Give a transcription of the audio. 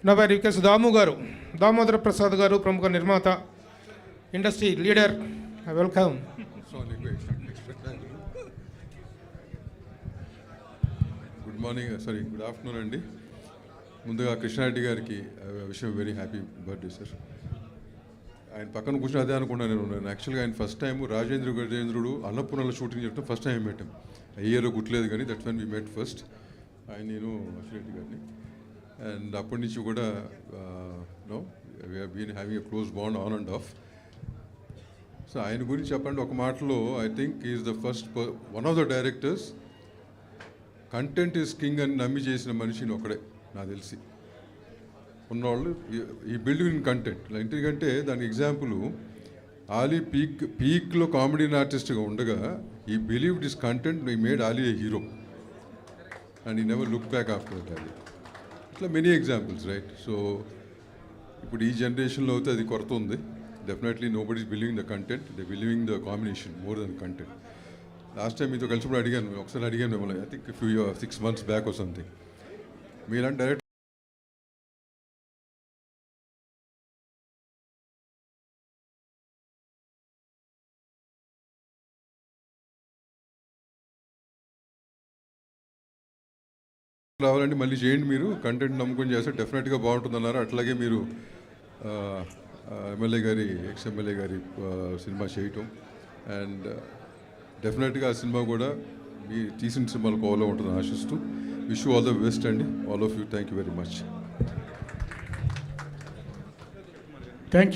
నా పేరు వికేస్ దాము గారు, దామోదర ప్రసాద్ గారు, ప్రముఖ నిర్మాత, industry leader. Welcome. Good morning, good afternoon అండి. ముందుగా కృష్ణారెడ్డి గారికి విషయం వెరీ హ్యాపీ బర్త్డే సార్. ఆయన పక్కన కూర్చొని అదే అనుకున్నాను నేను. యాక్చువల్గా ఆయన ఫస్ట్ టైం రాజేంద్రుడు అన్నపూర్ణలో షూటింగ్ చేయడం ఫస్ట్ టైం పెట్టాం. ఇయర్ గుర్తులేదు కానీ that one we met first. ఆయన నేను అశ్విరెడ్డి గారిని, అండ్ అప్పటి నుంచి కూడా no we been having a close bond on and off. So ఆయన గురించి చెప్పండి ఒక మాటలో, I think is the first one of the directors content is king అని నమ్మి చేసిన మనిషిని ఒకడే నాకు తెలిసి ఉన్నవాళ్ళు. ఈ బిల్డ్ ఇన్ కంటెంట్. ఎందుకంటే దానికి ఎగ్జాంపుల్ ఆలీ పీక్లో కామెడీ ఆర్టిస్ట్గా ఉండగా he believe this content he made Ali a hero and he never look back after that. ఇట్లా మెనీ ఎగ్జాంపుల్స్ రైట్. సో ఇప్పుడు ఈ జనరేషన్లో అయితే అది కొరత ఉంది. Definitely nobody is believing the content, they believing the combination more than content. Last time మీతో కలిసినప్పుడు ఒకసారి అడిగాను మిమ్మల్ని, I think 6 months back or something. మీలాంటి డైరెక్ట్ రావాలంటే మళ్ళీ చేయండి, మీరు కంటెంట్ నమ్ముకొని చేస్తే డెఫినెట్గా బాగుంటుందన్నారు. అట్లాగే మీరు ఎక్స్-ఎమ్మెల్యే గారి సినిమా చేయటం, అండ్ డెఫినెట్గా ఆ సినిమా కూడా మీ తీసిన సినిమాలు కోవలో ఉంటుందని ఆశిస్తూ wish you all the best అండి, all of you. Thank you very much. Thank you.